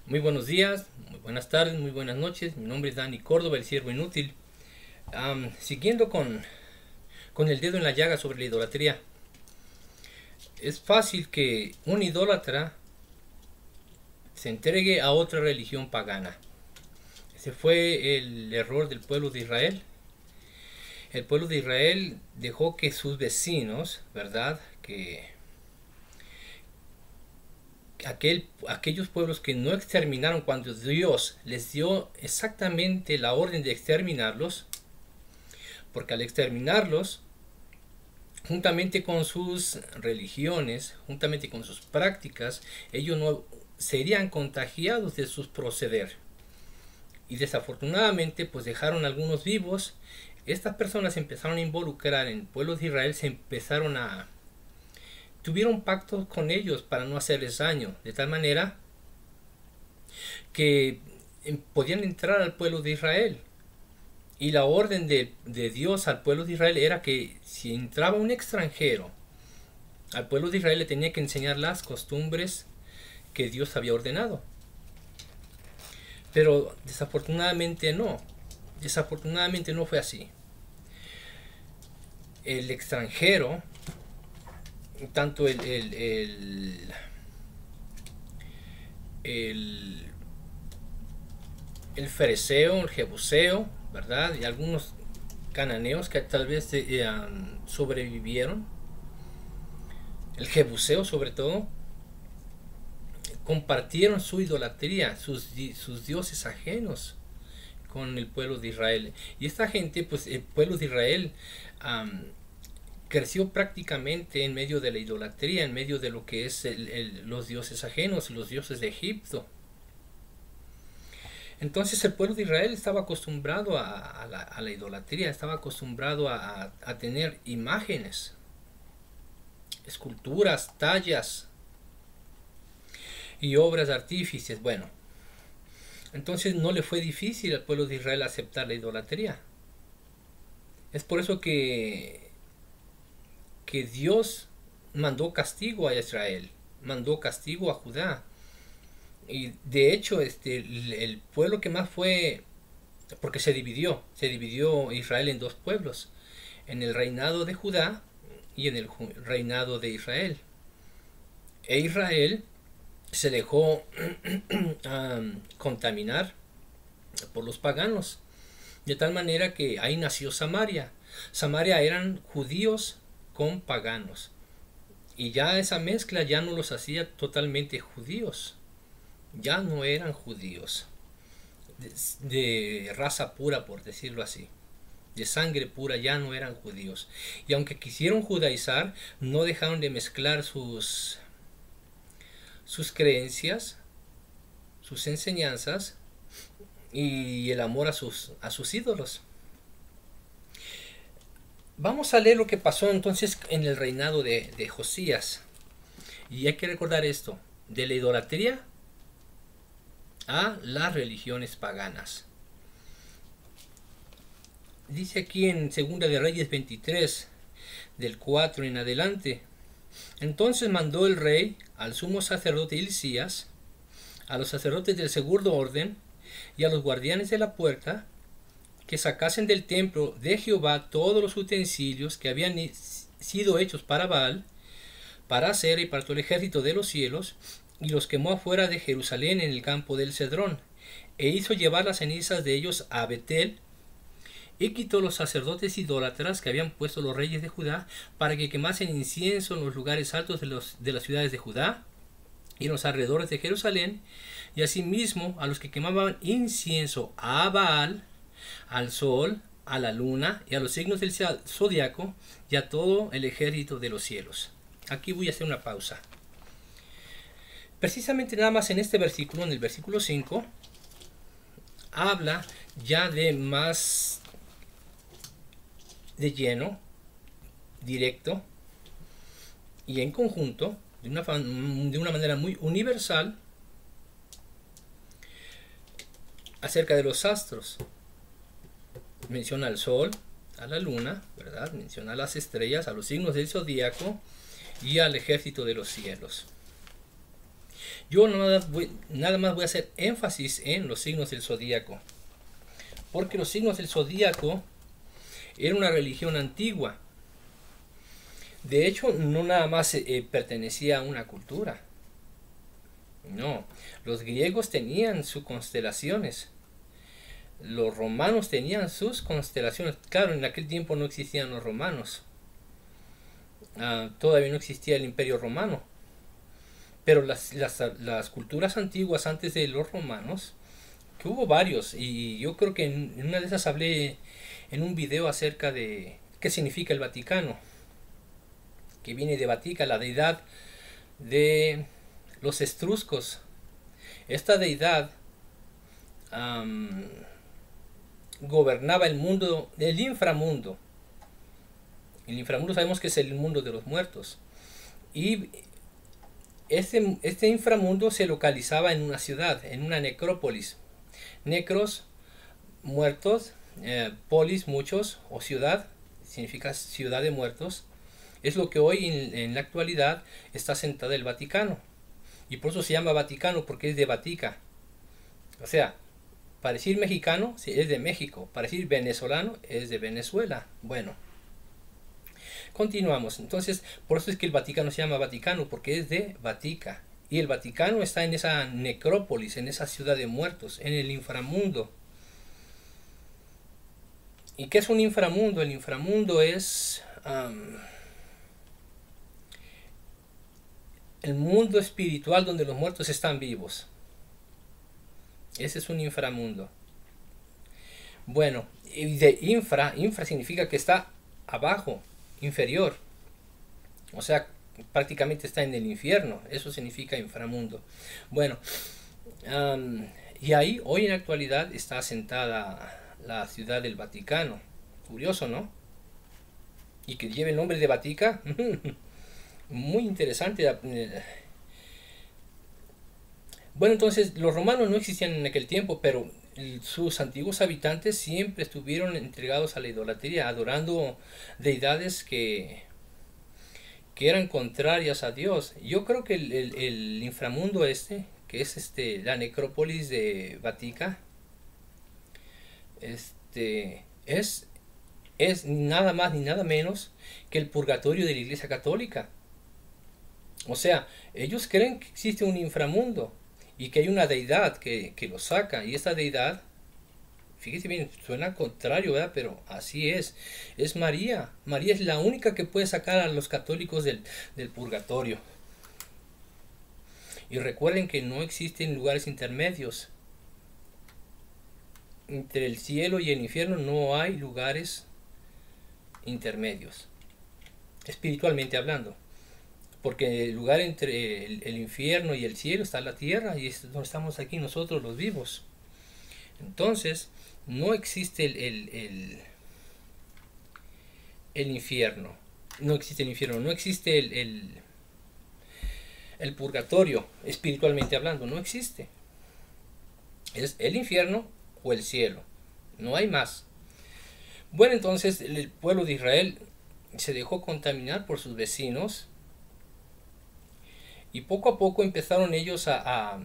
Muy buenos días, muy buenas tardes, muy buenas noches. Mi nombre es Dani Córdoba, el siervo inútil. Siguiendo con el dedo en la llaga sobre la idolatría. Es fácil que un idólatra se entregue a otra religión pagana. Ese fue el error del pueblo de Israel. El pueblo de Israel dejó que sus vecinos, ¿verdad? Que aquellos pueblos que no exterminaron cuando Dios les dio exactamente la orden de exterminarlos, porque al exterminarlos, juntamente con sus religiones, juntamente con sus prácticas, ellos no serían contagiados de sus proceder. Y desafortunadamente, pues dejaron algunos vivos. Estas personas se empezaron a involucrar en el pueblo de Israel, tuvieron pactos con ellos para no hacerles daño, de tal manera que podían entrar al pueblo de Israel. Y la orden de Dios al pueblo de Israel era que si entraba un extranjero al pueblo de Israel, le tenía que enseñar las costumbres que Dios había ordenado. Pero desafortunadamente no fue así. El extranjero, tanto el fereceo, el jebuseo, ¿verdad? Y algunos cananeos que tal vez sobrevivieron, el jebuseo sobre todo, compartieron su idolatría, sus dioses ajenos con el pueblo de Israel. Y esta gente, pues el pueblo de Israel creció prácticamente en medio de la idolatría, en medio de lo que es los dioses ajenos, los dioses de Egipto. Entonces el pueblo de Israel estaba acostumbrado a la idolatría, estaba acostumbrado a tener imágenes, esculturas, tallas y obras de artífices. Bueno, entonces no le fue difícil al pueblo de Israel aceptar la idolatría. Es por eso que Dios mandó castigo a Israel, mandó castigo a Judá. Y de hecho, el pueblo que más fue, porque se dividió Israel en dos pueblos, en el reinado de Judá y en el reinado de Israel. E Israel se dejó contaminar por los paganos, de tal manera que ahí nació Samaria. Samaria eran judíos con paganos, y ya esa mezcla ya no los hacía totalmente judíos, ya no eran judíos de raza pura, por decirlo así, de sangre pura, ya no eran judíos. Y aunque quisieron judaizar, no dejaron de mezclar sus creencias, sus enseñanzas y el amor a sus ídolos. Vamos a leer lo que pasó entonces en el reinado de Josías. Y hay que recordar esto: de la idolatría a las religiones paganas. Dice aquí en Segunda de Reyes 23, del 4 en adelante: entonces mandó el rey al sumo sacerdote Hilcías, a los sacerdotes del segundo orden y a los guardianes de la puerta, que sacasen del templo de Jehová todos los utensilios que habían sido hechos para Baal, para Acera y para todo el ejército de los cielos, y los quemó afuera de Jerusalén en el campo del Cedrón, e hizo llevar las cenizas de ellos a Betel, y quitó los sacerdotes idólatras que habían puesto los reyes de Judá, para que quemasen incienso en los lugares altos de las ciudades de Judá y en los alrededores de Jerusalén, y asimismo a los que quemaban incienso a Baal, al sol, a la luna y a los signos del zodiaco, y a todo el ejército de los cielos. Aquí voy a hacer una pausa. Precisamente nada más en este versículo, en el versículo 5, habla ya de más de lleno, directo y en conjunto, de una manera muy universal, acerca de los astros. Menciona al sol, a la luna, ¿verdad? Menciona a las estrellas, a los signos del zodíaco y al ejército de los cielos. Yo nada más voy a hacer énfasis en los signos del zodíaco, porque los signos del zodíaco era una religión antigua. De hecho, no nada más pertenecía a una cultura. No, los griegos tenían sus constelaciones. Los romanos tenían sus constelaciones. Claro, en aquel tiempo no existían los romanos. Todavía no existía el Imperio Romano. Pero las culturas antiguas antes de los romanos, que hubo varios, y yo creo que en una de esas hablé en un video acerca de qué significa el Vaticano, que viene de Vatica, la deidad de los etruscos. Esta deidad gobernaba el mundo, el inframundo. El inframundo sabemos que es el mundo de los muertos. Y este inframundo se localizaba en una ciudad, en una necrópolis. Necros, muertos, polis, muchos, o ciudad, significa ciudad de muertos. Es lo que hoy en la actualidad está sentada el Vaticano. Y por eso se llama Vaticano, porque es de Vatica. O sea, para decir mexicano es de México, para decir venezolano es de Venezuela. Bueno, continuamos. Entonces, por eso es que el Vaticano se llama Vaticano, porque es de Vatica. Y el Vaticano está en esa necrópolis, en esa ciudad de muertos, en el inframundo. ¿Y qué es un inframundo? El inframundo es el mundo espiritual donde los muertos están vivos. Ese es un inframundo. Bueno, y de infra significa que está abajo, inferior. O sea, prácticamente está en el infierno. Eso significa inframundo. Bueno, y ahí hoy en la actualidad está asentada la ciudad del Vaticano. Curioso, ¿no? Y que lleve el nombre de Vatica. Muy interesante. Bueno, entonces los romanos no existían en aquel tiempo, pero sus antiguos habitantes siempre estuvieron entregados a la idolatría, adorando deidades que eran contrarias a Dios. Yo creo que el inframundo que es la necrópolis de Vatica, es nada más ni nada menos que el purgatorio de la Iglesia Católica. O sea, ellos creen que existe un inframundo y que hay una deidad que lo saca, y esta deidad, fíjese bien, suena contrario, ¿verdad? Pero así es María. María es la única que puede sacar a los católicos del purgatorio. Y recuerden que no existen lugares intermedios. Entre el cielo y el infierno no hay lugares intermedios, espiritualmente hablando. Porque el lugar entre el infierno y el cielo está la tierra, y es donde estamos aquí nosotros los vivos. Entonces, no existe el infierno. No existe el infierno, no existe el purgatorio, espiritualmente hablando, no existe. Es el infierno o el cielo, no hay más. Bueno, entonces el pueblo de Israel se dejó contaminar por sus vecinos, y poco a poco empezaron ellos a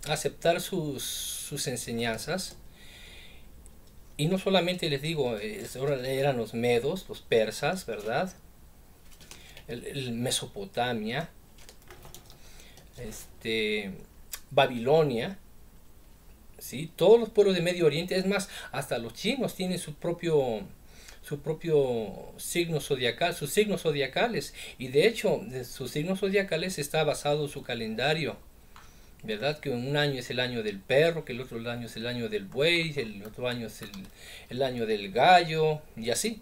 aceptar sus enseñanzas. Y no solamente les digo, ahora eran los medos, los persas, ¿verdad? El Mesopotamia, Babilonia, ¿sí? Todos los pueblos de Medio Oriente, es más, hasta los chinos tienen su propio signo zodiacal, sus signos zodiacales, y de hecho de sus signos zodiacales está basado su calendario, ¿verdad? Que un año es el año del perro, que el otro año es el año del buey, el otro año es el año del gallo, y así.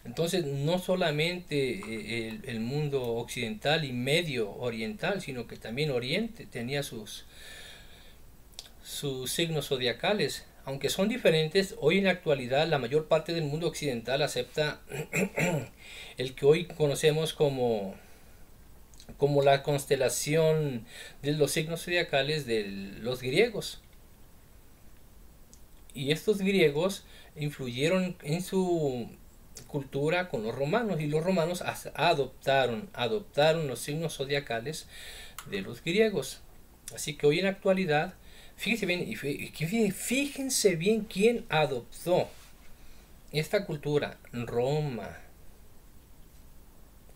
Entonces no solamente el mundo occidental y medio oriental, sino que también Oriente tenía sus signos zodiacales. Aunque son diferentes, hoy en la actualidad la mayor parte del mundo occidental acepta el que hoy conocemos como la constelación de los signos zodiacales de los griegos. Y estos griegos influyeron en su cultura con los romanos, y los romanos adoptaron los signos zodiacales de los griegos. Así que hoy en la actualidad, fíjense bien quién adoptó esta cultura: Roma,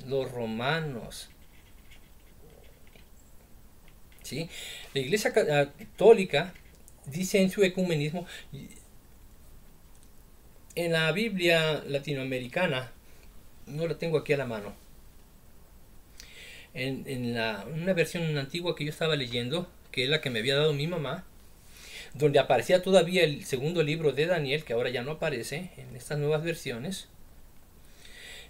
los romanos. ¿Sí? La Iglesia Católica dice en su ecumenismo, en la Biblia latinoamericana, no la tengo aquí a la mano, una versión antigua que yo estaba leyendo, que es la que me había dado mi mamá, donde aparecía todavía el segundo libro de Daniel, que ahora ya no aparece en estas nuevas versiones,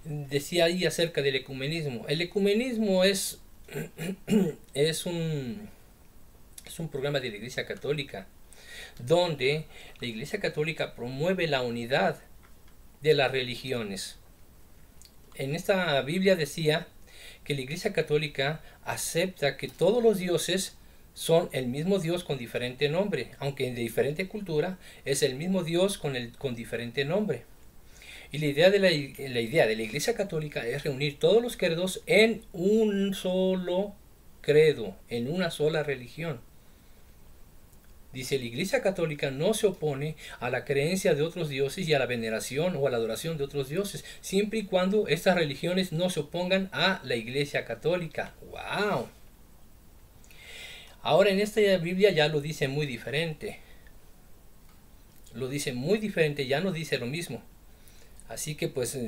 decía ahí acerca del ecumenismo. El ecumenismo es es un programa de la Iglesia Católica, donde la Iglesia Católica promueve la unidad de las religiones. En esta Biblia decía que la Iglesia Católica acepta que todos los dioses son el mismo Dios con diferente nombre, aunque de diferente cultura es el mismo Dios con diferente nombre. Y la idea de la Iglesia Católica es reunir todos los credos en un solo credo, en una sola religión. Dice, la Iglesia Católica no se opone a la creencia de otros dioses y a la veneración o a la adoración de otros dioses, siempre y cuando estas religiones no se opongan a la Iglesia Católica. ¡Wow! Ahora en esta Biblia ya lo dice muy diferente. Lo dice muy diferente, ya no dice lo mismo. Así que pues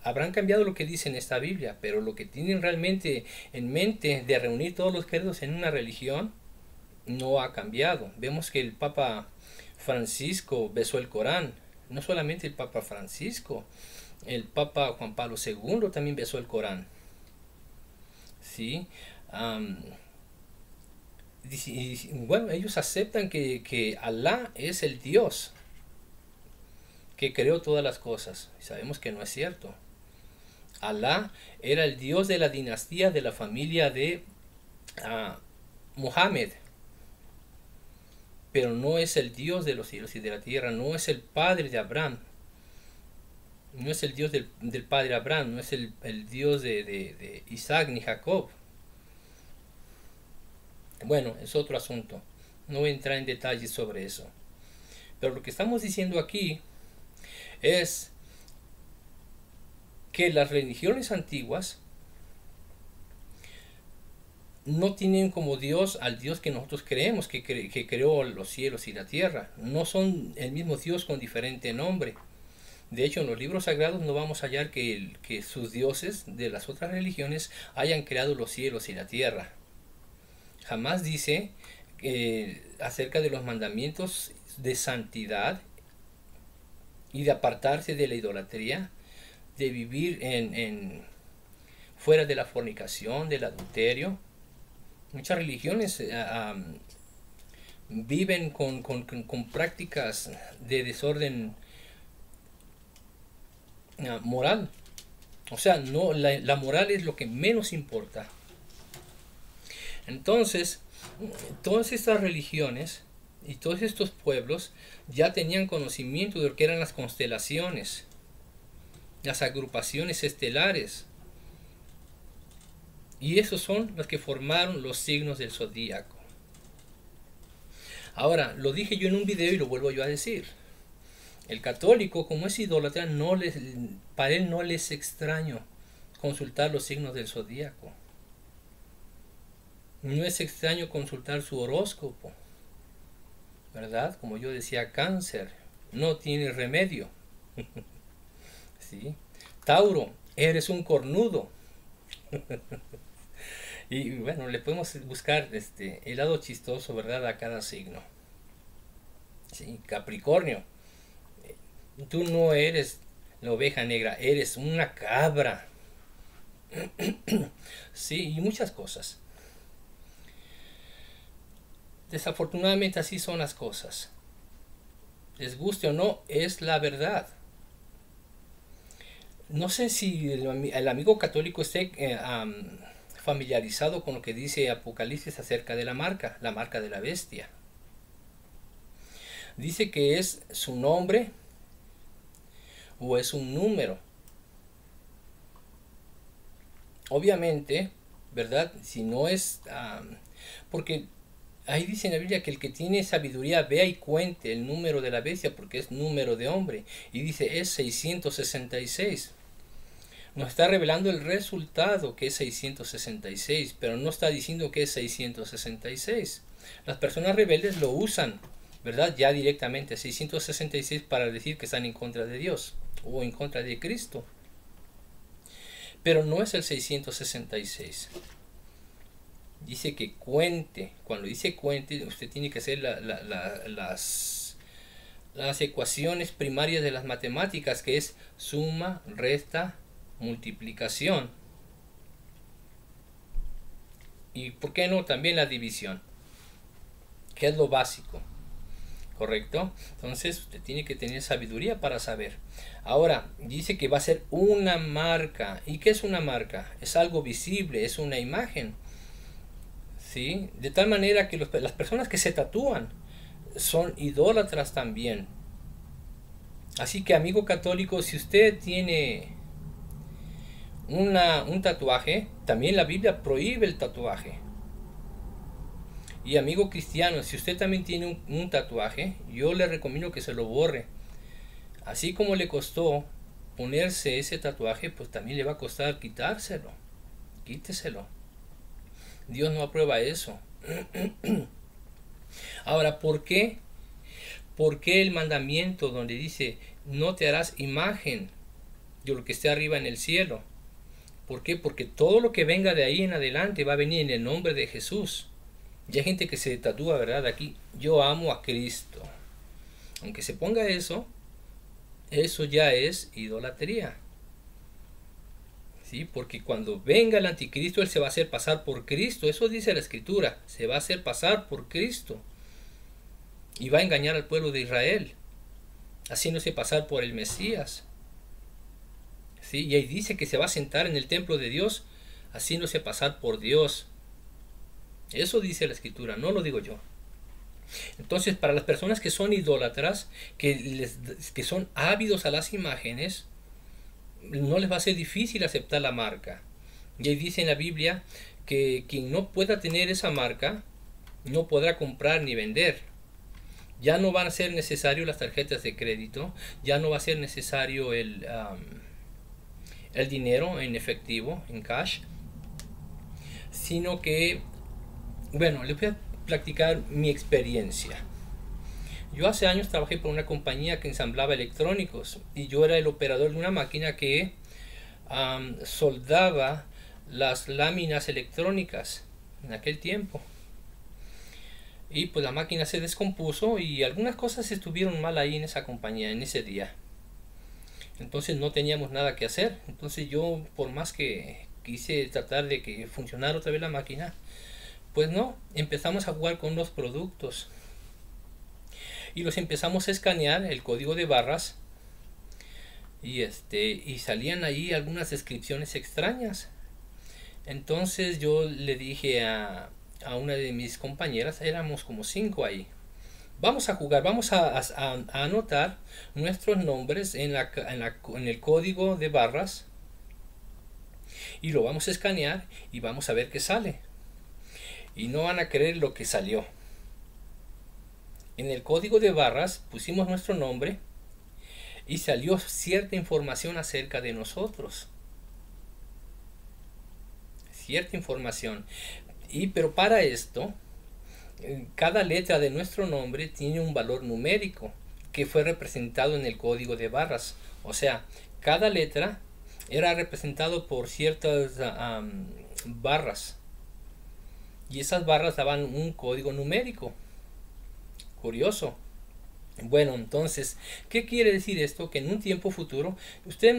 habrán cambiado lo que dice en esta Biblia, pero lo que tienen realmente en mente de reunir todos los credos en una religión no ha cambiado. Vemos que el Papa Francisco besó el Corán. No solamente el Papa Francisco, el Papa Juan Pablo II también besó el Corán. ¿Sí? Bueno, ellos aceptan que Alá es el Dios que creó todas las cosas. Y sabemos que no es cierto. Alá era el Dios de la dinastía de la familia de Mohammed, pero no es el Dios de los cielos y de la tierra, no es el padre de Abraham, no es el Dios del padre Abraham, no es el Dios de Isaac ni Jacob. Bueno, es otro asunto, no voy a entrar en detalles sobre eso, pero lo que estamos diciendo aquí es que las religiones antiguas no tienen como Dios al Dios que nosotros creemos, que creó los cielos y la tierra. No son el mismo Dios con diferente nombre. De hecho, en los libros sagrados no vamos a hallar que sus dioses de las otras religiones hayan creado los cielos y la tierra. Jamás dice acerca de los mandamientos de santidad y de apartarse de la idolatría, de vivir fuera de la fornicación, del adulterio. Muchas religiones viven con prácticas de desorden moral. O sea, no, la moral es lo que menos importa. Entonces, todas estas religiones y todos estos pueblos ya tenían conocimiento de lo que eran las constelaciones, las agrupaciones estelares. Y esos son los que formaron los signos del zodíaco. Ahora, lo dije yo en un video y lo vuelvo yo a decir. El católico, como es idólatra, para él no le es extraño consultar los signos del zodíaco. No es extraño consultar su horóscopo, ¿verdad? Como yo decía, Cáncer, no tiene remedio. ¿Sí? Tauro, eres un cornudo. Y bueno, le podemos buscar el lado chistoso, ¿verdad?, a cada signo. ¿Sí? Capricornio, tú no eres la oveja negra, eres una cabra. Sí, y muchas cosas. Desafortunadamente así son las cosas. Les guste o no, es la verdad. No sé si el amigo católico esté familiarizado con lo que dice Apocalipsis acerca de la marca de la bestia. Dice que es su nombre o es un número. Obviamente, ¿verdad? Si no es... porque ahí dice en la Biblia que el que tiene sabiduría vea y cuente el número de la bestia, porque es número de hombre. Y dice, es 666. Nos está revelando el resultado, que es 666, pero no está diciendo que es 666. Las personas rebeldes lo usan, ¿verdad? Ya directamente 666 para decir que están en contra de Dios o en contra de Cristo. Pero no es el 666. Dice que cuente. Cuando dice cuente, usted tiene que hacer las ecuaciones primarias de las matemáticas, que es suma, resta, multiplicación. Y por qué no también la división, que es lo básico. ¿Correcto? Entonces usted tiene que tener sabiduría para saber. Ahora, dice que va a ser una marca. ¿Y qué es una marca? Es algo visible, es una imagen. ¿Sí? De tal manera que las personas que se tatúan son idólatras también. Así que, amigo católico, si usted tiene un tatuaje, también la Biblia prohíbe el tatuaje. Y amigo cristiano, si usted también tiene un tatuaje, yo le recomiendo que se lo borre. Así como le costó ponerse ese tatuaje, pues también le va a costar quitárselo. Quíteselo. Dios no aprueba eso. Ahora, ¿por qué? ¿Por qué el mandamiento donde dice no te harás imagen de lo que esté arriba en el cielo? ¿Por qué? Porque todo lo que venga de ahí en adelante va a venir en el nombre de Jesús. Y hay gente que se tatúa, ¿verdad? Aquí, yo amo a Cristo. Aunque se ponga eso, eso ya es idolatría. ¿Sí? Porque cuando venga el anticristo, él se va a hacer pasar por Cristo. Eso dice la Escritura. Se va a hacer pasar por Cristo. Y va a engañar al pueblo de Israel, haciéndose pasar por el Mesías. ¿Sí? Y ahí dice que se va a sentar en el templo de Dios, haciéndose pasar por Dios. Eso dice la Escritura, no lo digo yo. Entonces, para las personas que son idólatras, que son ávidos a las imágenes, no les va a ser difícil aceptar la marca. Y ahí dice en la Biblia que quien no pueda tener esa marca, no podrá comprar ni vender. Ya no van a ser necesarias las tarjetas de crédito, ya no va a ser necesario el dinero en efectivo, en cash, sino que, bueno, les voy a platicar mi experiencia. Yo hace años trabajé por una compañía que ensamblaba electrónicos y yo era el operador de una máquina que soldaba las láminas electrónicas en aquel tiempo. Y pues la máquina se descompuso y algunas cosas estuvieron mal ahí en esa compañía en ese día. Entonces no teníamos nada que hacer. Entonces yo, por más que quise tratar de que funcionara otra vez la máquina, pues no, empezamos a jugar con los productos y los empezamos a escanear, el código de barras, y salían ahí algunas descripciones extrañas. Entonces yo le dije a una de mis compañeras, éramos como 5 ahí, vamos a jugar, vamos a anotar nuestros nombres en el código de barras y lo vamos a escanear y vamos a ver qué sale. Y no van a creer lo que salió. En el código de barras pusimos nuestro nombre y salió cierta información acerca de nosotros. Cierta información. Pero para esto, cada letra de nuestro nombre tiene un valor numérico que fue representado en el código de barras. O sea, cada letra era representado por ciertas barras. Y esas barras daban un código numérico. Curioso. Bueno, entonces, ¿qué quiere decir esto? Que en un tiempo futuro,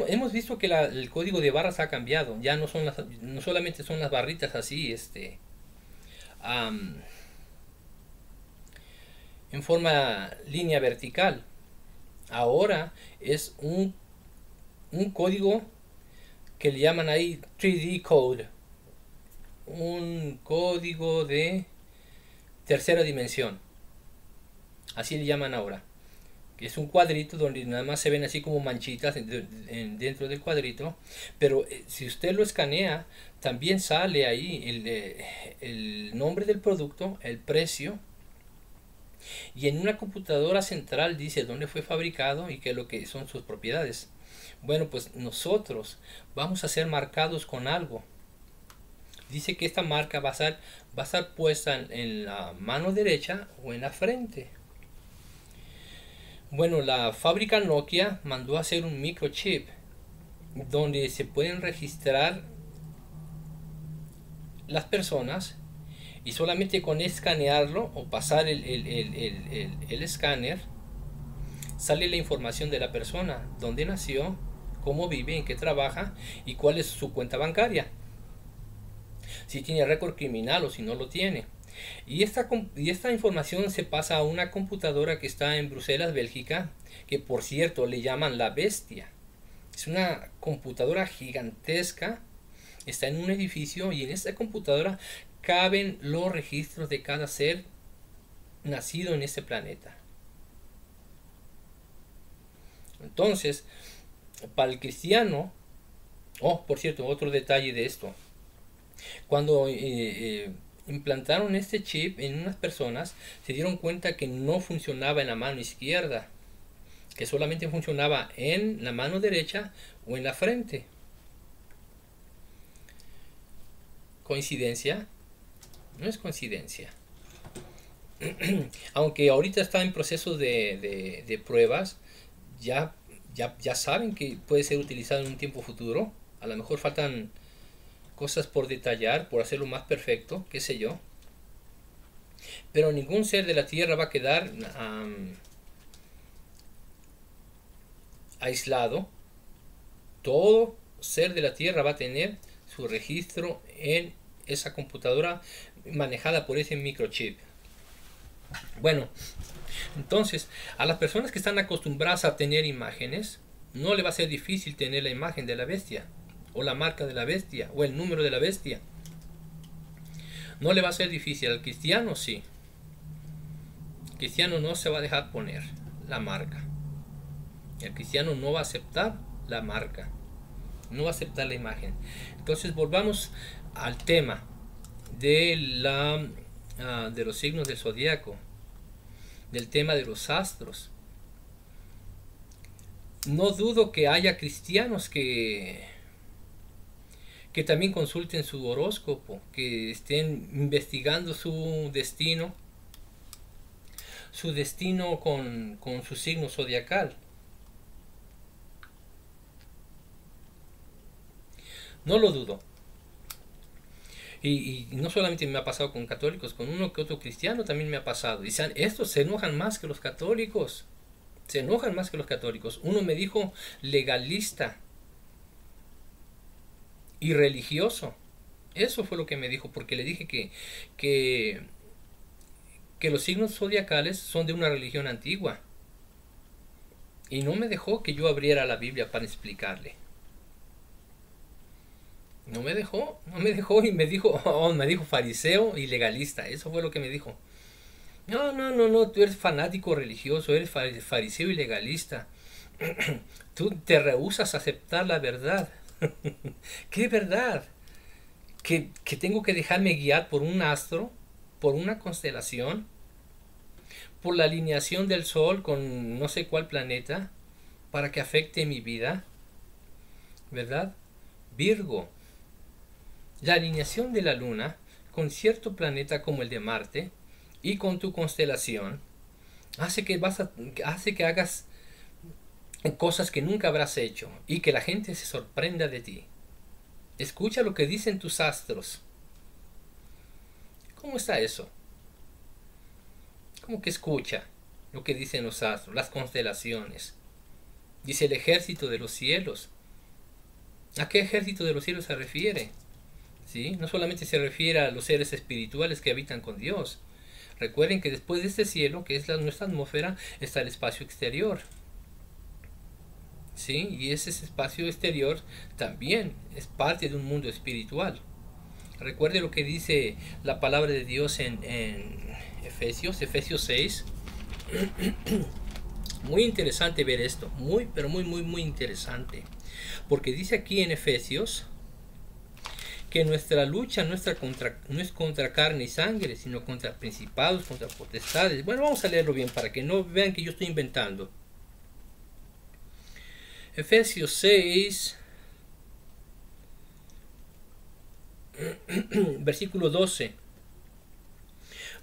hemos visto que el código de barras ha cambiado. Ya no solamente son las barritas así, en forma línea vertical. Ahora es un código que le llaman ahí 3D code, un código de tercera dimensión, así le llaman ahora. que es un cuadrito donde nada más se ven así como manchitas dentro del cuadrito, pero si usted lo escanea, también sale ahí el nombre del producto, el precio, y en una computadora central dice dónde fue fabricado y qué es lo que son sus propiedades. Bueno, pues nosotros vamos a ser marcados con algo. Dice que esta marca va a estar puesta en la mano derecha o en la frente. Bueno, la fábrica Nokia mandó a hacer un microchip donde se pueden registrar las personas, y solamente con escanearlo o pasar el escáner sale la información de la persona, dónde nació, cómo vive, en qué trabaja y cuál es su cuenta bancaria, si tiene récord criminal o si no lo tiene. Y esta información se pasa a una computadora que está en Bruselas, Bélgica, que por cierto le llaman la Bestia. Es una computadora gigantesca, está en un edificio, y en esta computadora caben los registros de cada ser nacido en este planeta. Entonces, para el cristiano, por cierto, otro detalle de esto, cuando implantaron este chip en unas personas, se dieron cuenta que no funcionaba en la mano izquierda, que solamente funcionaba en la mano derecha o en la frente. ¿Coincidencia? No es coincidencia. Aunque ahorita está en proceso de pruebas, ya saben que puede ser utilizado en un tiempo futuro. A lo mejor faltan cosas por detallar, por hacerlo más perfecto, qué sé yo. Pero ningún ser de la Tierra va a quedar aislado. Todo ser de la Tierra va a tener su registro en esa computadora manejada por ese microchip. Bueno, entonces a las personas que están acostumbradas a tener imágenes, no le va a ser difícil tener la imagen de la bestia, o la marca de la bestia, o el número de la bestia. No le va a ser difícil. Al cristiano sí. El cristiano no se va a dejar poner la marca. El cristiano no va a aceptar la marca, no va a aceptar la imagen. Entonces volvamos al tema de los signos del zodiaco, del tema de los astros. No dudo que haya cristianos que también consulten su horóscopo, que estén investigando su destino con su signo zodiacal. No lo dudo. Y no solamente me ha pasado con católicos, con uno que otro cristiano también me ha pasado. Y estos se enojan más que los católicos. Se enojan más que los católicos. Uno me dijo legalista y religioso. Eso fue lo que me dijo, porque le dije que los signos zodiacales son de una religión antigua. Y no me dejó que yo abriera la Biblia para explicarle. No me dejó y me dijo fariseo y legalista. Eso fue lo que me dijo. No, tú eres fanático religioso, eres fariseo y legalista. Tú te rehusas a aceptar la verdad. ¿Qué verdad? ¿Que tengo que dejarme guiar por un astro, por una constelación, por la alineación del sol con no sé cuál planeta, para que afecte mi vida? ¿Verdad? Virgo. La alineación de la luna con cierto planeta como el de Marte y con tu constelación hace que hagas cosas que nunca habrás hecho y que la gente se sorprenda de ti. Escucha lo que dicen tus astros. ¿Cómo está eso? ¿Cómo que escucha lo que dicen los astros, las constelaciones? Dice el ejército de los cielos. ¿A qué ejército de los cielos se refiere? ¿Sí? No solamente se refiere a los seres espirituales que habitan con Dios. Recuerden que después de este cielo, que es nuestra atmósfera, está el espacio exterior. ¿Sí? Y ese espacio exterior también es parte de un mundo espiritual. Recuerde lo que dice la palabra de Dios en Efesios 6. Muy interesante ver esto, muy, pero muy interesante. Porque dice aquí en Efesios que nuestra lucha no es contra carne y sangre, sino contra principados, contra potestades. Bueno, vamos a leerlo bien para que no vean que yo estoy inventando. Efesios 6, versículo 12.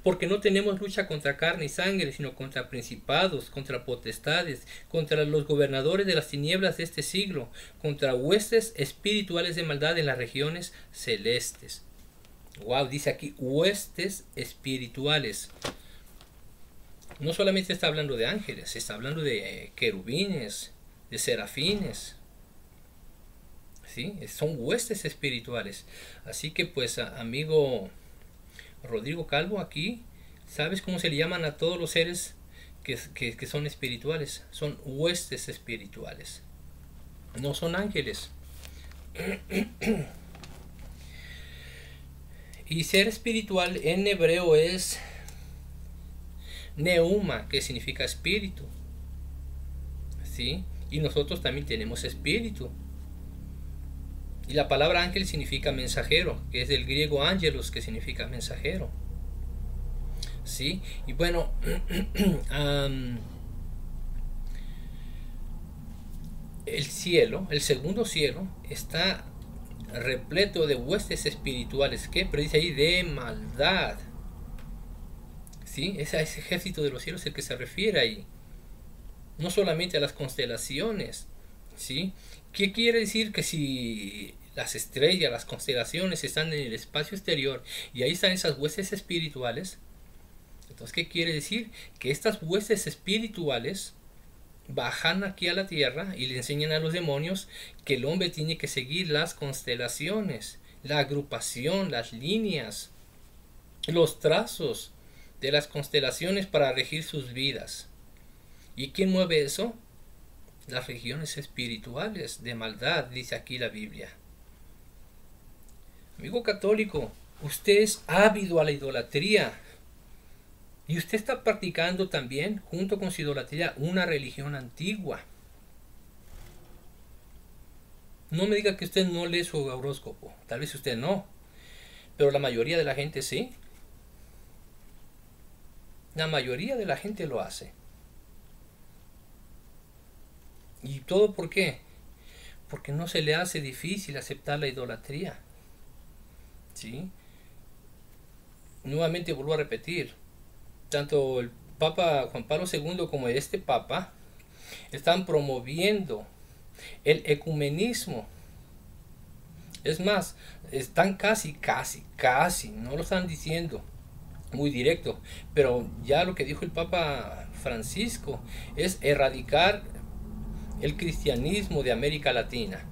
Porque no tenemos lucha contra carne y sangre, sino contra principados, contra potestades, contra los gobernadores de las tinieblas de este siglo, contra huestes espirituales de maldad en las regiones celestes. Wow, dice aquí huestes espirituales. No solamente está hablando de ángeles, está hablando de querubines, de serafines. ¿Sí? Son huestes espirituales. Así que pues, amigo Rodrigo Calvo, aquí, ¿sabes cómo se le llaman a todos los seres que son espirituales? Son huestes espirituales. No son ángeles. Y ser espiritual en hebreo es neuma, que significa espíritu. ¿Sí? Y nosotros también tenemos espíritu. Y la palabra ángel significa mensajero, que es del griego ángelos, que significa mensajero. ¿Sí? Y bueno, el cielo, el segundo cielo, está repleto de huestes espirituales, que pero dice ahí de maldad. ¿Sí? Ese ejército de los cielos es el que se refiere ahí. No solamente a las constelaciones. ¿Sí? ¿Qué quiere decir? Que si las estrellas, las constelaciones están en el espacio exterior y ahí están esas huestes espirituales, entonces ¿qué quiere decir? Que estas huestes espirituales bajan aquí a la tierra y le enseñan a los demonios que el hombre tiene que seguir las constelaciones, la agrupación, las líneas, los trazos de las constelaciones para regir sus vidas. ¿Y quién mueve eso? Las regiones espirituales de maldad, dice aquí la Biblia. Amigo católico, usted es ávido a la idolatría. Y usted está practicando también, junto con su idolatría, una religión antigua. No me diga que usted no lee su horóscopo. Tal vez usted no. Pero la mayoría de la gente sí. La mayoría de la gente lo hace. ¿Y todo por qué? Porque no se le hace difícil aceptar la idolatría. ¿Sí? Nuevamente vuelvo a repetir. Tanto el Papa Juan Pablo II como este Papa están promoviendo el ecumenismo. Es más, están casi, no lo están diciendo muy directo, pero ya lo que dijo el Papa Francisco es erradicar el cristianismo de América Latina.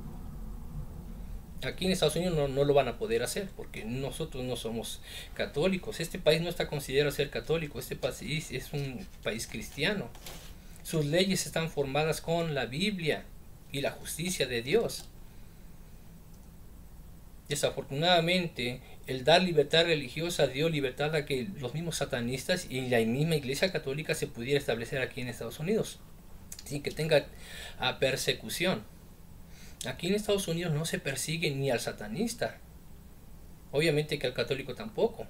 Aquí en Estados Unidos no lo van a poder hacer porque nosotros no somos católicos. Este país no está considerado ser católico. Este país es un país cristiano. Sus leyes están formadas con la Biblia y la justicia de Dios. Desafortunadamente, el dar libertad religiosa dio libertad a que los mismos satanistas y la misma Iglesia Católica se pudiera establecer aquí en Estados Unidos, sin que tenga persecución. Aquí en Estados Unidos no se persigue ni al satanista, obviamente que al católico tampoco,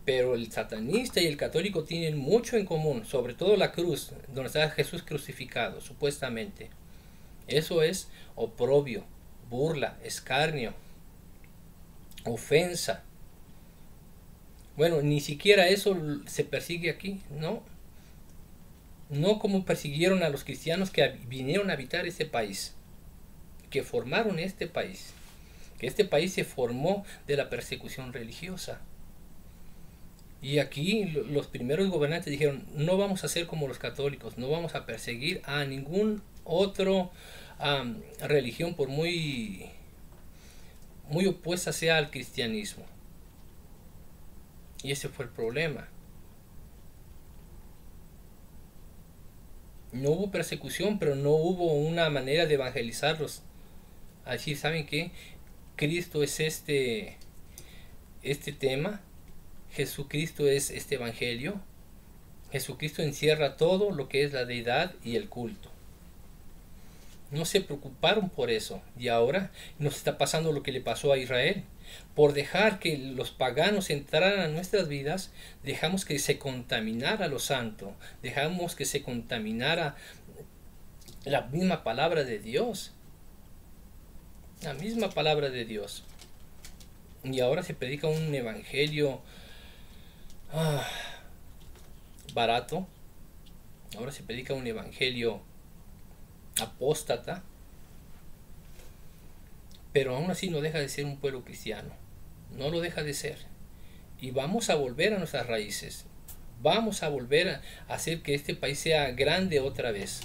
pero el satanista y el católico tienen mucho en común, sobre todo la cruz, donde está Jesús crucificado, supuestamente. Eso es oprobio, burla, escarnio, ofensa. Bueno, ni siquiera eso se persigue aquí, ¿no? No como persiguieron a los cristianos que vinieron a habitar este país, que formaron este país, que este país se formó de la persecución religiosa. Y aquí los primeros gobernantes dijeron, no vamos a ser como los católicos, no vamos a perseguir a ningún otro religión por muy opuesta sea al cristianismo. Y ese fue el problema. No hubo persecución, pero no hubo una manera de evangelizarlos. Así, ¿saben qué? Cristo es este tema. Jesucristo es este evangelio. Jesucristo encierra todo lo que es la deidad y el culto. No se preocuparon por eso, y ahora nos está pasando lo que le pasó a Israel. Por dejar que los paganos entraran a nuestras vidas, dejamos que se contaminara lo santo, dejamos que se contaminara la misma palabra de Dios. La misma palabra de Dios. Y ahora se predica un evangelio barato. Ahora se predica un evangelio apóstata. Pero aún así no deja de ser un pueblo cristiano. No lo deja de ser. Y vamos a volver a nuestras raíces. Vamos a volver a hacer que este país sea grande otra vez.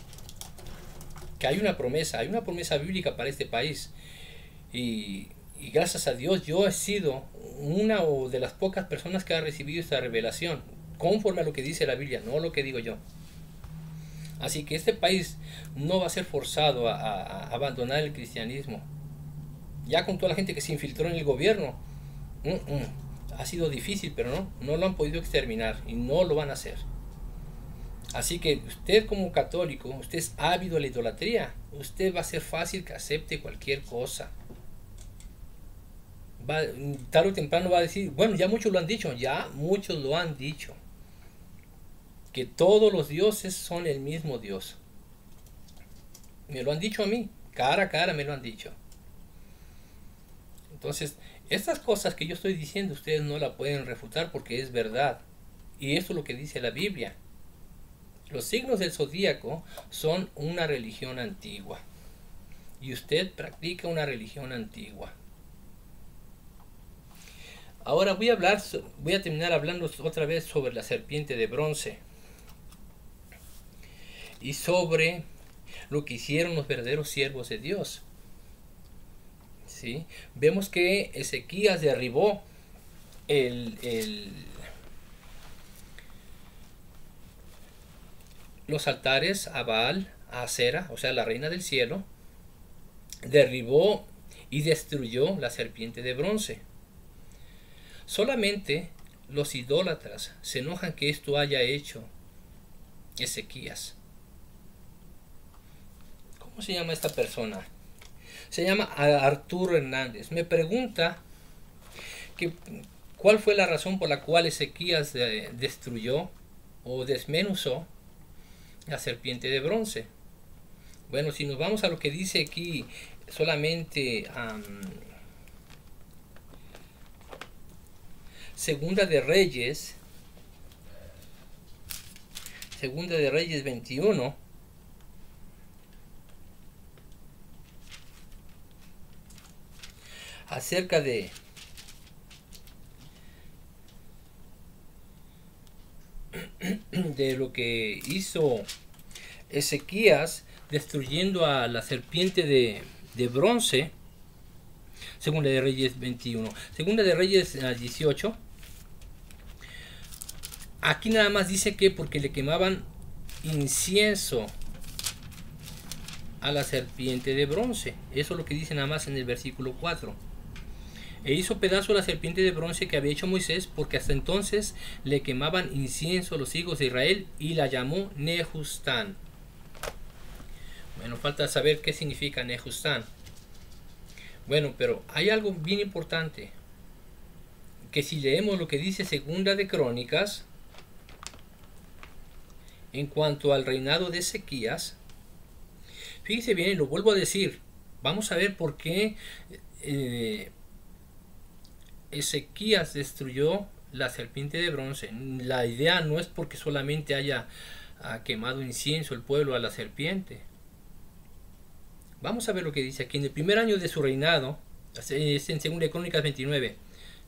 Que hay una promesa bíblica para este país. Y gracias a Dios yo he sido una de las pocas personas que ha recibido esta revelación, conforme a lo que dice la Biblia, no lo que digo yo. Así que este país no va a ser forzado a abandonar el cristianismo. Ya con toda la gente que se infiltró en el gobierno, ha sido difícil, pero no lo han podido exterminar y no lo van a hacer. Así que usted como católico, usted es ávido a la idolatría, usted va a ser fácil que acepte cualquier cosa. Tarde o temprano va a decir, bueno, ya muchos lo han dicho, que todos los dioses son el mismo Dios. Me lo han dicho a mí, cara a cara me lo han dicho. Entonces, estas cosas que yo estoy diciendo, ustedes no la pueden refutar porque es verdad. Y esto es lo que dice la Biblia. Los signos del zodíaco son una religión antigua. Y usted practica una religión antigua. Ahora voy a terminar hablando otra vez sobre la serpiente de bronce. Y sobre lo que hicieron los verdaderos siervos de Dios. ¿Sí? Vemos que Ezequías derribó los altares a Baal, a Acera, o sea, la reina del cielo. Derribó y destruyó la serpiente de bronce. Solamente los idólatras se enojan que esto haya hecho Ezequías. ¿Cómo se llama esta persona? Se llama Arturo Hernández. Me pregunta cuál fue la razón por la cual Ezequías destruyó o desmenuzó la serpiente de bronce. Bueno, si nos vamos a lo que dice aquí solamente Segunda de Reyes 21, acerca de lo que hizo Ezequías destruyendo a la serpiente de bronce. Segunda de Reyes 21. Segunda de Reyes 18. Aquí nada más dice que porque le quemaban incienso a la serpiente de bronce. Eso es lo que dice nada más en el versículo 4. E hizo pedazo la serpiente de bronce que había hecho Moisés, porque hasta entonces le quemaban incienso a los hijos de Israel, y la llamó Nehustán. Bueno, falta saber qué significa Nehustán. Bueno, pero hay algo bien importante, que si leemos lo que dice Segunda de Crónicas en cuanto al reinado de Ezequías, fíjese bien, y lo vuelvo a decir, vamos a ver por qué Ezequías destruyó la serpiente de bronce. La idea no es porque solamente haya quemado incienso el pueblo a la serpiente. Vamos a ver lo que dice aquí. En el primer año de su reinado, es en 2 Crónicas 29,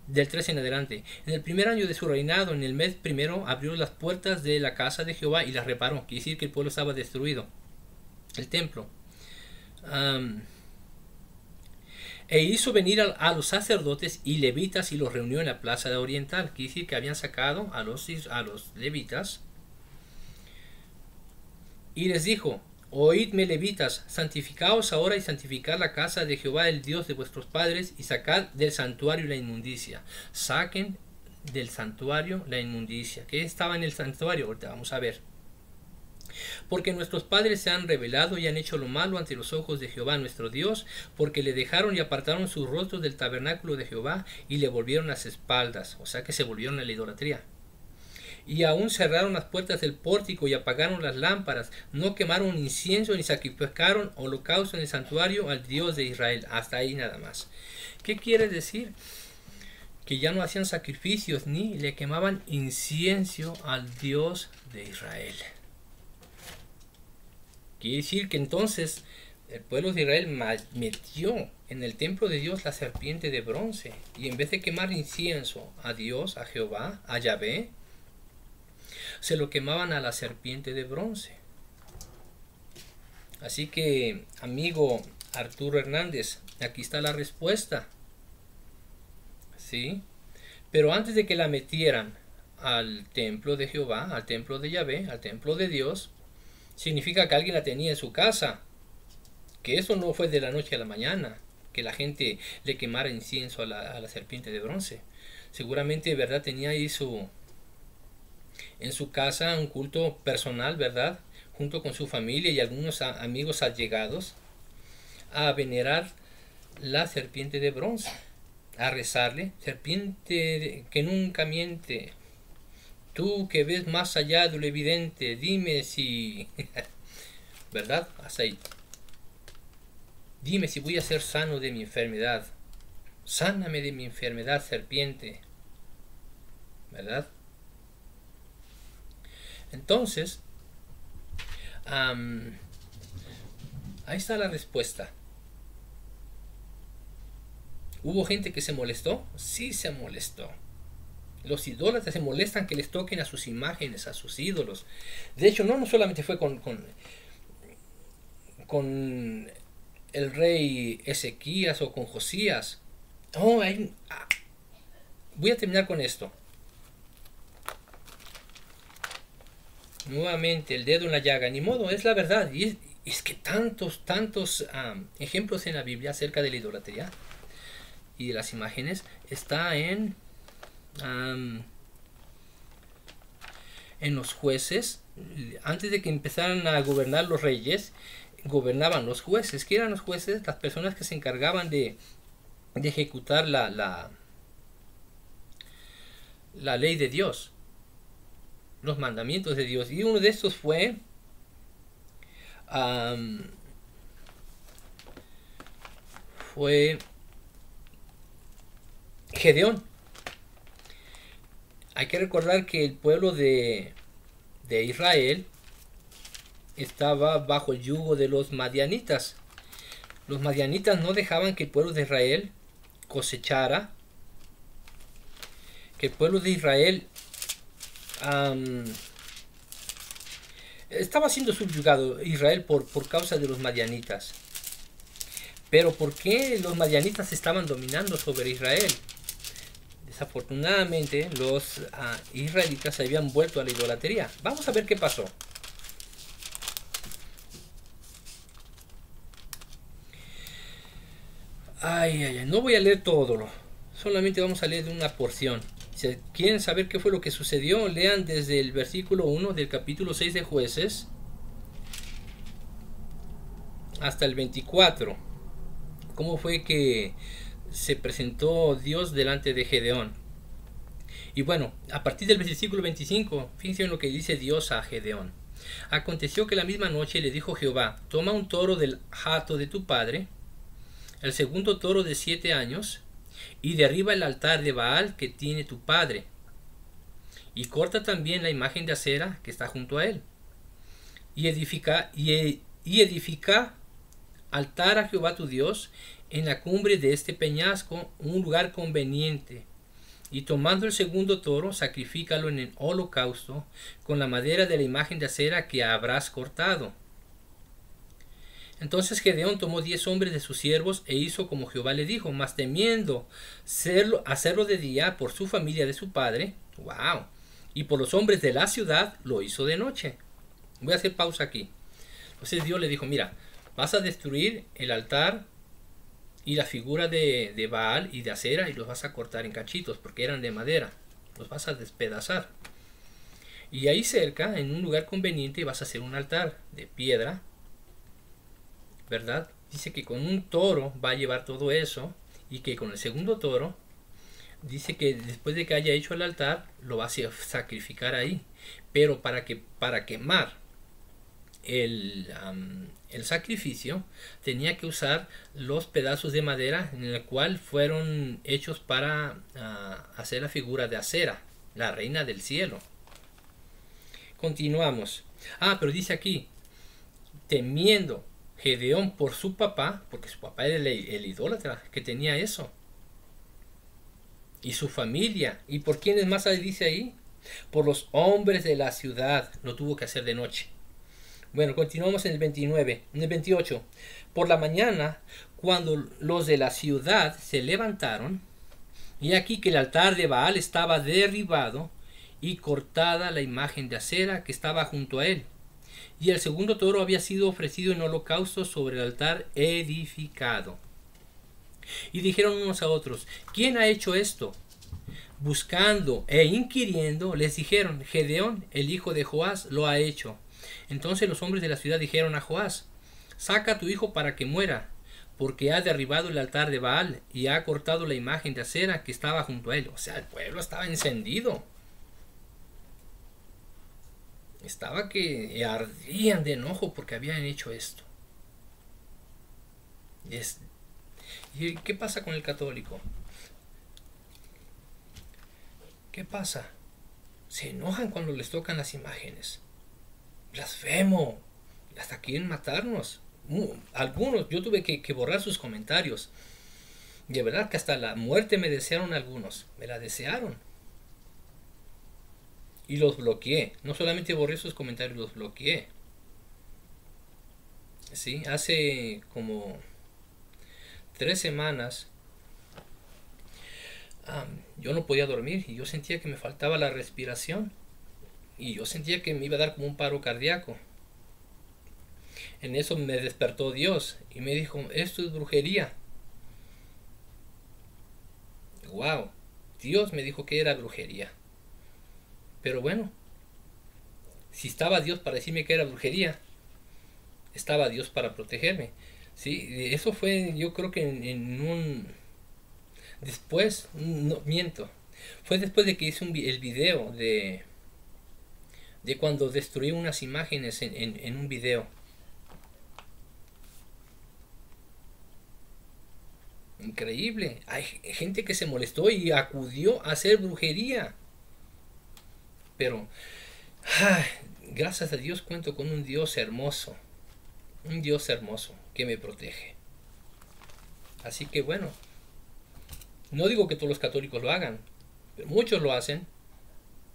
del 13 en adelante. En el primer año de su reinado, en el mes primero, abrió las puertas de la casa de Jehová y las reparó. Quiere decir que el pueblo estaba destruido, el templo. E hizo venir a los sacerdotes y levitas y los reunió en la plaza de oriental. Quiere decir que habían sacado a los levitas. Y les dijo: oídme, levitas, santificaos ahora y santificad la casa de Jehová, el Dios de vuestros padres, y sacad del santuario la inmundicia. Saquen del santuario la inmundicia. ¿Qué estaba en el santuario? Ahorita vamos a ver. Porque nuestros padres se han rebelado y han hecho lo malo ante los ojos de Jehová nuestro Dios, porque le dejaron y apartaron sus rostros del tabernáculo de Jehová y le volvieron las espaldas, o sea que se volvieron a la idolatría. Y aún cerraron las puertas del pórtico y apagaron las lámparas, no quemaron incienso ni sacrificaron holocausto en el santuario al Dios de Israel. Hasta ahí nada más. ¿Qué quiere decir? Que ya no hacían sacrificios ni le quemaban incienso al Dios de Israel. Quiere decir que entonces el pueblo de Israel metió en el templo de Dios la serpiente de bronce, y en vez de quemar incienso a Dios, a Jehová, a Yahvé, se lo quemaban a la serpiente de bronce. Así que, amigo Arturo Hernández, aquí está la respuesta. ¿Sí? Pero antes de que la metieran al templo de Jehová, al templo de Yahvé, al templo de Dios, significa que alguien la tenía en su casa. Que eso no fue de la noche a la mañana, que la gente le quemara incienso a la serpiente de bronce. Seguramente, ¿verdad? Tenía ahí en su casa un culto personal, ¿verdad? Junto con su familia y algunos amigos allegados, a venerar la serpiente de bronce, a rezarle: serpiente que nunca miente, tú que ves más allá de lo evidente, dime si ¿verdad? Hasta ahí. Dime si voy a ser sano de mi enfermedad, sáname de mi enfermedad, serpiente, ¿verdad? Entonces, ahí está la respuesta. ¿Hubo gente que se molestó? Sí, se molestó. Los idólatras se molestan que les toquen a sus imágenes, a sus ídolos. De hecho, no solamente fue con el rey Ezequías o con Josías. Oh, voy a terminar con esto. Nuevamente, el dedo en la llaga. Ni modo, es la verdad. Y es que tantos ejemplos en la Biblia acerca de la idolatría y de las imágenes está en los jueces. Antes de que empezaran a gobernar los reyes, gobernaban los jueces. ¿Qué eran los jueces? Las personas que se encargaban de ejecutar la ley de Dios, los mandamientos de Dios. Y uno de estos fue Gedeón. Hay que recordar que el pueblo de Israel estaba bajo el yugo de los madianitas. Los madianitas no dejaban que el pueblo de Israel cosechara, que el pueblo de Israel estaba siendo subyugado Israel por causa de los madianitas. Pero ¿por qué los madianitas estaban dominando sobre Israel? Desafortunadamente los israelitas se habían vuelto a la idolatría. Vamos a ver qué pasó. No voy a leer todo, solamente vamos a leer una porción. Si quieren saber qué fue lo que sucedió, lean desde el versículo 1 del capítulo 6 de Jueces hasta el 24. Cómo fue que se presentó Dios delante de Gedeón. Y bueno, a partir del versículo 25, fíjense en lo que dice Dios a Gedeón. Aconteció que la misma noche le dijo Jehová: toma un toro del hato de tu padre, el segundo toro de 7 años, y derriba el altar de Baal que tiene tu padre, y corta también la imagen de acera que está junto a él, y edifica altar a Jehová tu Dios en la cumbre de este peñasco, un lugar conveniente, y tomando el segundo toro, sacrifícalo en el holocausto con la madera de la imagen de acera que habrás cortado. Entonces Gedeón tomó 10 hombres de sus siervos e hizo como Jehová le dijo, mas temiendo hacerlo de día por su familia de su padre, y por los hombres de la ciudad, lo hizo de noche. Voy a hacer pausa aquí. Entonces Dios le dijo: mira, vas a destruir el altar y la figura de Baal y de acera, y los vas a cortar en cachitos porque eran de madera. los vas a despedazar. Y ahí cerca, en un lugar conveniente, vas a hacer un altar de piedra, ¿verdad? Dice que con un toro va a llevar todo eso, y que con el segundo toro, dice que después de que haya hecho el altar, lo va a sacrificar ahí. Pero para quemar el sacrificio, tenía que usar los pedazos de madera en el cual fueron hechos para hacer la figura de Acera, la reina del cielo. Continuamos. Pero dice aquí, temiendo Gedeón por su papá, porque su papá era el idólatra que tenía eso, y su familia. ¿Y por quiénes más dice ahí? Por los hombres de la ciudad. Lo tuvo que hacer de noche. Bueno, continuamos en el 29. En el 28. Por la mañana, cuando los de la ciudad se levantaron, y aquí que el altar de Baal estaba derribado y cortada la imagen de Acera que estaba junto a él. Y el segundo toro había sido ofrecido en holocausto sobre el altar edificado. Y dijeron unos a otros, ¿quién ha hecho esto? Buscando e inquiriendo, les dijeron, Gedeón, el hijo de Joás, lo ha hecho. Entonces los hombres de la ciudad dijeron a Joás, saca a tu hijo para que muera, porque ha derribado el altar de Baal y ha cortado la imagen de Acera que estaba junto a él. O sea, el pueblo estaba encendido. Estaba que ardían de enojo porque habían hecho esto. ¿Y qué pasa con el católico? ¿Qué pasa? Se enojan cuando les tocan las imágenes. Blasfemo. Hasta quieren matarnos. Algunos, yo tuve que borrar sus comentarios. De verdad que hasta la muerte me desearon algunos. Me la desearon. Y los bloqueé. No solamente borré sus comentarios, los bloqueé. ¿Sí? Hace como 3 semanas yo no podía dormir y yo sentía que me faltaba la respiración. Y yo sentía que me iba a dar como un paro cardíaco. En eso me despertó Dios y me dijo, esto es brujería. Wow, Dios me dijo que era brujería. Pero bueno, si estaba Dios para decirme que era brujería, estaba Dios para protegerme. Sí, eso fue, yo creo que en un... Después, no, miento. Fue después de que hice el video de cuando destruí unas imágenes en un video. Increíble. Hay gente que se molestó y acudió a hacer brujería. Pero, gracias a Dios cuento con un Dios hermoso. Un Dios hermoso que me protege. Así que bueno, no digo que todos los católicos lo hagan, pero muchos lo hacen.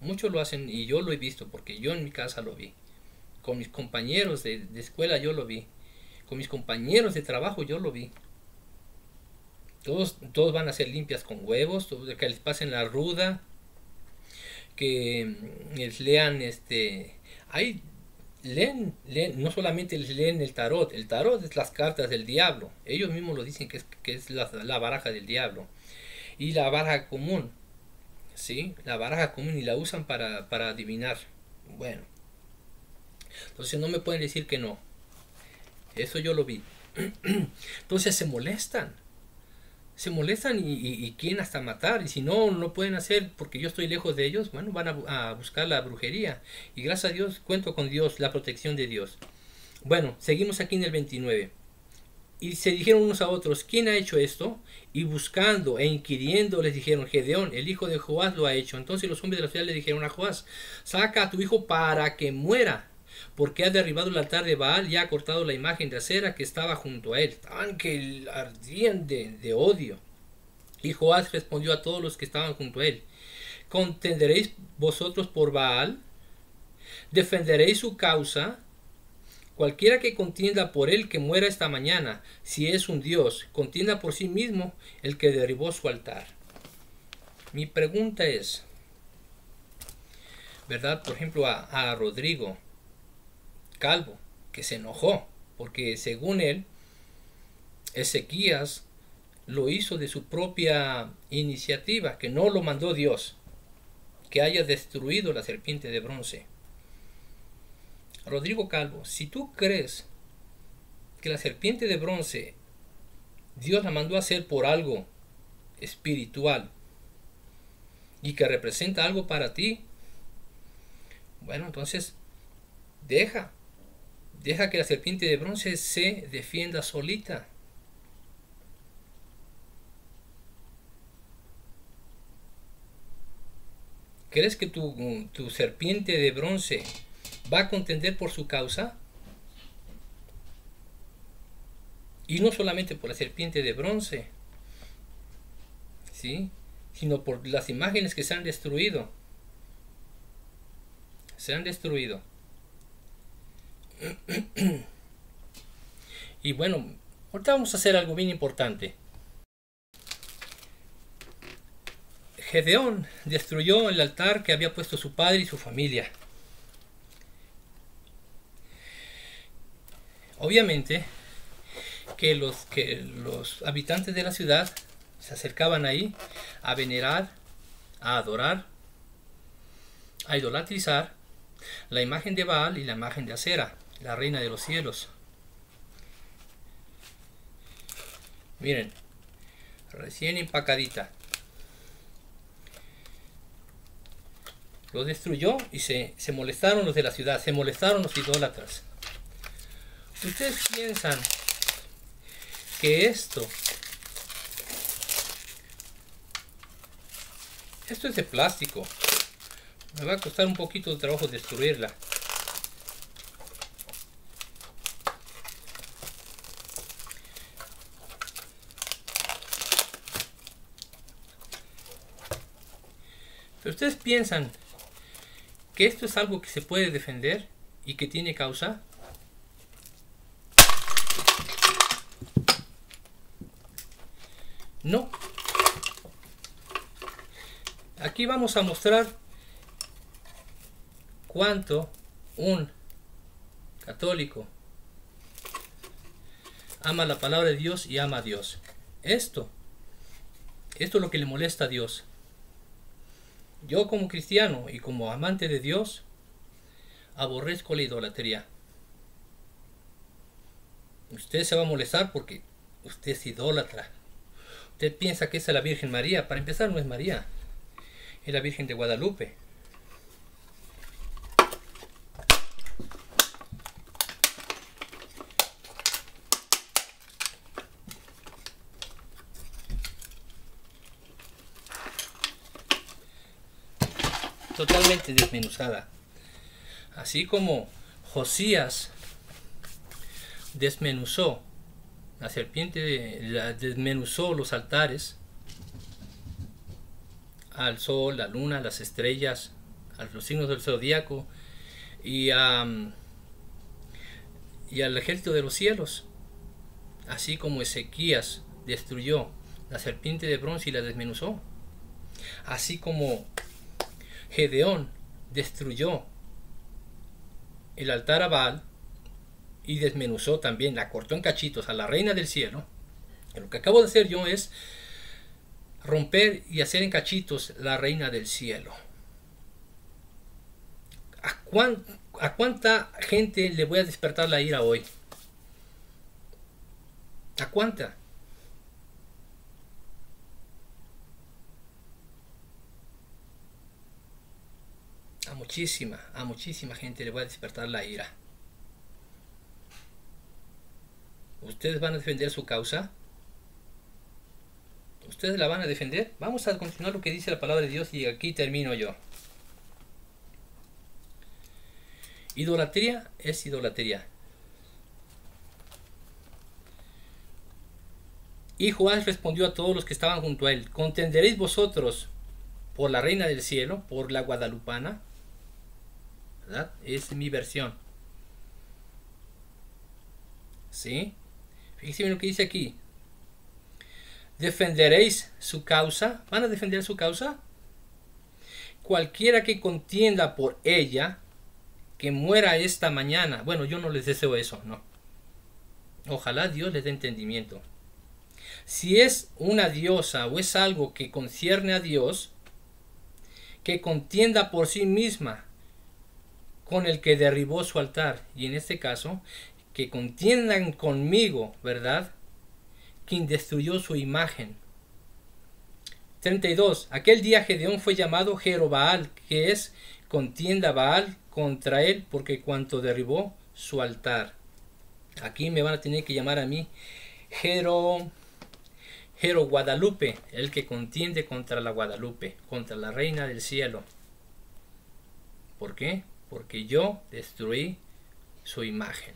Muchos lo hacen y yo lo he visto porque yo en mi casa lo vi. Con mis compañeros de escuela yo lo vi. Con mis compañeros de trabajo yo lo vi. Todos van a ser limpias con huevos, que les pasen la ruda, que les lean leen, no solamente les leen el tarot es las cartas del diablo, ellos mismos lo dicen que es la baraja del diablo, y la baraja común, ¿sí? La baraja común y la usan para adivinar. Bueno, entonces no me pueden decir que no, eso yo lo vi. Entonces se molestan y quieren hasta matar, y si no pueden hacer porque yo estoy lejos de ellos, bueno, van a buscar la brujería, y gracias a Dios cuento con Dios, la protección de Dios. Bueno, seguimos aquí en el 29. Y se dijeron unos a otros, ¿quién ha hecho esto? Y buscando e inquiriendo les dijeron, Gedeón, el hijo de Joás lo ha hecho. Entonces los hombres de la ciudad le dijeron a Joás, saca a tu hijo para que muera, porque ha derribado el altar de Baal y ha cortado la imagen de Acera que estaba junto a él. Estaban que ardían de odio. Y Joás respondió a todos los que estaban junto a él, ¿contenderéis vosotros por Baal? ¿Defenderéis su causa? Cualquiera que contienda por él que muera esta mañana, si es un Dios, contienda por sí mismo el que derribó su altar. Mi pregunta es, ¿verdad? Por ejemplo, a Rodrigo Calvo, que se enojó, porque según él, Ezequías lo hizo de su propia iniciativa, que no lo mandó Dios. que haya destruido la serpiente de bronce. Rodrigo Calvo, si tú crees que la serpiente de bronce Dios la mandó a hacer por algo espiritual y que representa algo para ti, bueno, entonces deja que la serpiente de bronce se defienda solita. ¿Crees que tu serpiente de bronce va a contender por su causa? Y no solamente por la serpiente de bronce, ¿sí?, sino por las imágenes que se han destruido. Se han destruido. Y bueno, ahorita vamos a hacer algo bien importante. Gedeón destruyó el altar que había puesto su padre y su familia. Obviamente que los habitantes de la ciudad se acercaban ahí a venerar, a adorar, a idolatrizar la imagen de Baal y la imagen de Acera, la reina de los cielos. Miren, recién empacadita. Lo destruyó y se molestaron los de la ciudad, se molestaron los idólatras. ¿Ustedes piensan que esto es de plástico? Me va a costar un poquito de trabajo destruirla. Pero ustedes piensan que esto es algo que se puede defender y que tiene causa. No. Aquí vamos a mostrar cuánto un católico ama la palabra de Dios y ama a Dios. Esto es lo que le molesta a Dios. Yo como cristiano y como amante de Dios aborrezco la idolatría. Usted se va a molestar porque usted es idólatra. Usted piensa que esa es la Virgen María. Para empezar, no es María, es la Virgen de Guadalupe. Totalmente desmenuzada. Así como Josías desmenuzó la serpiente, desmenuzó los altares al sol, la luna, las estrellas, a los signos del zodiaco y al ejército de los cielos. Así como Ezequías destruyó la serpiente de bronce y la desmenuzó. Así como Gedeón destruyó el altar a Baal y desmenuzó también, la cortó en cachitos a la reina del cielo. Lo que acabo de hacer yo es romper y hacer en cachitos la reina del cielo. ¿A cuánta gente le voy a despertar la ira hoy? ¿A cuánta? A muchísima gente le voy a despertar la ira. ¿Ustedes van a defender su causa? ¿Ustedes la van a defender? Vamos a continuar lo que dice la palabra de Dios y aquí termino yo. Idolatría es idolatría. Y Joás respondió a todos los que estaban junto a él: ¿contenderéis vosotros por la reina del cielo, por la guadalupana? ¿Verdad? Es mi versión. ¿Sí? Fíjense lo que dice aquí. ¿Defenderéis su causa? ¿Van a defender su causa? Cualquiera que contienda por ella, que muera esta mañana. Bueno, yo no les deseo eso, no. Ojalá Dios les dé entendimiento. Si es una diosa o es algo que concierne a Dios, que contienda por sí misma con el que derribó su altar. Y en este caso, que contiendan conmigo, ¿verdad? Quien destruyó su imagen. 32. Aquel día Gedeón fue llamado Jerobaal, que es contienda Baal contra él, porque cuanto derribó su altar. Aquí me van a tener que llamar a mí Jero Guadalupe, el que contiende contra la Guadalupe, contra la reina del cielo. ¿Por qué? Porque yo destruí su imagen.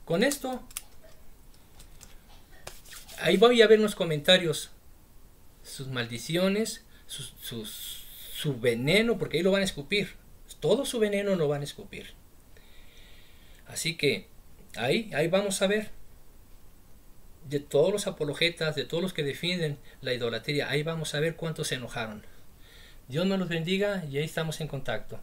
Con esto, ahí voy a ver en los comentarios sus maldiciones, su veneno, porque ahí lo van a escupir. Todo su veneno lo van a escupir. Así que ahí vamos a ver. De todos los apologetas, de todos los que defienden la idolatría, ahí vamos a ver cuántos se enojaron. Dios nos los bendiga y ahí estamos en contacto.